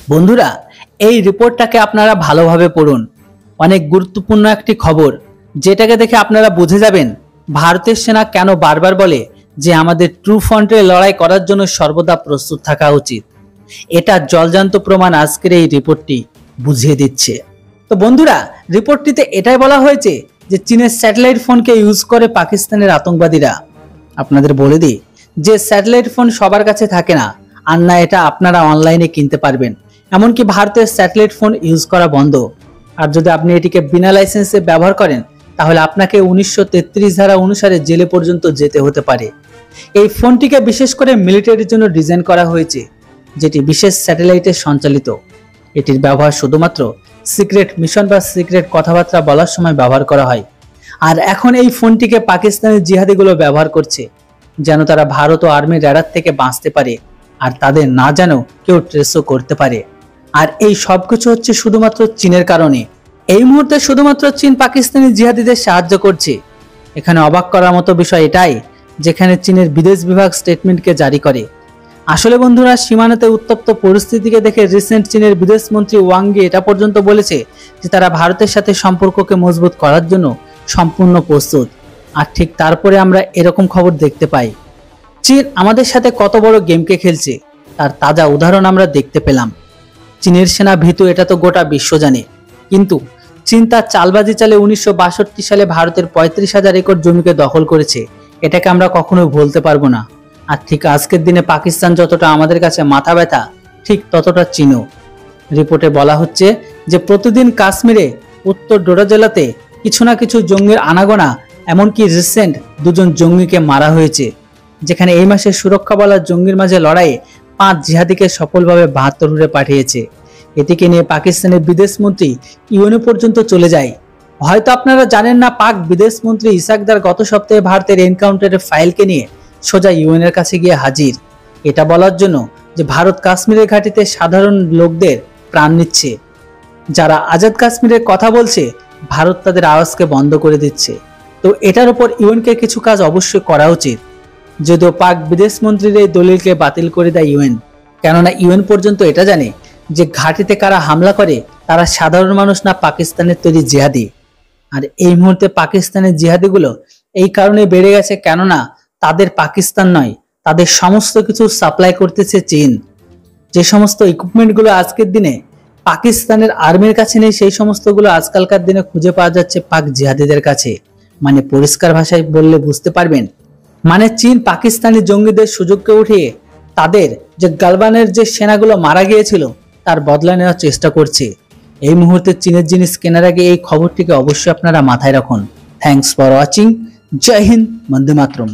বন্ধুরা, এই রিপোর্টটাকে আপনারা ভালোভাবে পড়ুন। অনেক গুরুত্বপূর্ণ একটি খবর, যেটাকে দেখে আপনারা বুঝে যাবেন ভারতের সেনা কেন বারবার বলে যে আমাদের ট্রু ফ্রন্টে লড়াই করার জন্য সর্বদা প্রস্তুত থাকা উচিত। এটা জলজান্ত প্রমাণ আজকের এই রিপোর্টটি বুঝিয়ে দিচ্ছে। তো বন্ধুরা, রিপোর্টটিতে এটাই বলা হয়েছে যে চীনের স্যাটেলাইট ফোনকে ইউজ করে পাকিস্তানের আতঙ্কবাদীরা। আপনাদের বলে দিই যে স্যাটেলাইট ফোন সবার কাছে থাকে না, আর না এটা আপনারা অনলাইনে কিনতে পারবেন। এমনকি ভারতের স্যাটেলাইট ফোন ইউজ করা বন্ধ। আর যদি আপনি এটিকে বিনা লাইসেন্সে ব্যবহার করেন, তাহলে আপনাকে 1933 ধারা অনুসারে জেলে পর্যন্ত যেতে হতে পারে। এই ফোনটিকে বিশেষ করে মিলিটারির জন্য ডিজাইন করা হয়েছে, যেটি বিশেষ স্যাটেলাইটে সঞ্চালিত। এটির ব্যবহার শুধুমাত্র সিক্রেট মিশন বা সিক্রেট কথাবার্তা বলার সময় ব্যবহার করা হয়। আর এখন এই ফোনটিকে পাকিস্তানের জিহাদিগুলো ব্যবহার করছে, যেন তারা ভারত ও আর্মির র্যাডার থেকে বাঁচতে পারে, আর তাদের না যেন কেউ ট্রেসও করতে পারে। আর এই সবকিছু হচ্ছে শুধুমাত্র চীনের কারণে। এই মুহূর্তে শুধুমাত্র চীন পাকিস্তানি জিহাদিদের সাহায্য করছে। এখানে অবাক করার মতো বিষয় এটাই, যেখানে চীনের বিদেশ বিভাগ স্টেটমেন্টকে জারি করে। আসলে বন্ধুরা, সীমানাতে উত্তপ্ত পরিস্থিতিকে দেখে রিসেন্ট চীনের বিদেশ মন্ত্রী ওয়াং ই এটা পর্যন্ত বলেছে যে তারা ভারতের সাথে সম্পর্ককে মজবুত করার জন্য সম্পূর্ণ প্রস্তুত। আর ঠিক তারপরে আমরা এরকম খবর দেখতে পাই। চীন আমাদের সাথে কত বড় গেমকে খেলছে তার তাজা উদাহরণ আমরা দেখতে পেলাম। চীনের সেনা ভীতু, এটা তো গোটা বিশ্ব জানে, কিন্তু চীন তার চালবাজি চালে 1962 সালে ভারতের 35,000 একর জমিকে দখল করেছে। এটাকে আমরা কখনোই ভুলতে পারবো না। আর ঠিক আজকের দিনে পাকিস্তান যতটা আমাদের কাছে মাথা ব্যথা, ঠিক ততটা চীনও। রিপোর্টে বলা হচ্ছে যে প্রতিদিন কাশ্মীরে উত্তর ডোডা জেলাতে কিছু না কিছু জঙ্গির আনাগোনা, এমনকি রিসেন্ট 2জন জঙ্গিকে মারা হয়েছে। যেখানে এই মাসে সুরক্ষা বলার জঙ্গির মাঝে লড়াইয়ে 5 জিহাদিকে সফলভাবে 72 পাঠিয়েছে। এটিকে নিয়ে পাকিস্তানের বিদেশ মন্ত্রী ইউএনও পর্যন্ত চলে যায়। হয়তো আপনারা জানেন না, পাক বিদেশ মন্ত্রী ইসাকদার গত সপ্তাহে ভারতের এনকাউন্টারের ফাইলকে নিয়ে সোজা ইউএনের কাছে গিয়ে হাজির, এটা বলার জন্য যে ভারত কাশ্মীরের ঘাঁটিতে সাধারণ লোকদের প্রাণ নিচ্ছে। যারা আজাদ কাশ্মীরের কথা বলছে, ভারত তাদের আওয়াজকে বন্ধ করে দিচ্ছে। তো এটার উপর ইউএনকে কিছু কাজ অবশ্যই করা উচিত। যদিও পাক বিদেশ মন্ত্রীর এই দলিলকে বাতিল করে দেয় ইউএন, কেননা ইউএন পর্যন্ত এটা জানে যে ঘাঁটিতে কারা হামলা করে তারা সাধারণ মানুষ না, পাকিস্তানের তৈরি জিহাদি। আর এই মুহূর্তে পাকিস্তানের জিহাদিগুলো এই কারণে বেড়ে গেছে, কেননা তাদের পাকিস্তান নয়, তাদের সমস্ত কিছু সাপ্লাই করতেছে চীন। যে সমস্ত ইকুইপমেন্টগুলো আজকের দিনে পাকিস্তানের আর্মির কাছে নেই, সেই সমস্তগুলো আজকালকার দিনে খুঁজে পাওয়া যাচ্ছে পাক জিহাদিদের কাছে। মানে পরিষ্কার ভাষায় বললে বুঝতে পারবেন, মানে চীন পাকিস্তানি জঙ্গিদের সুযোগকে উঠিয়ে তাদের যে গালবানের যে সেনাগুলো মারা গিয়েছিল তার বদলা নেওয়ার চেষ্টা করছে। এই মুহূর্তে চীনের জিনিস কেনার আগে এই খবরটিকে অবশ্যই আপনারা মাথায় রাখুন। Thanks for watching. জয় হিন্দ, বন্দে মাতরম।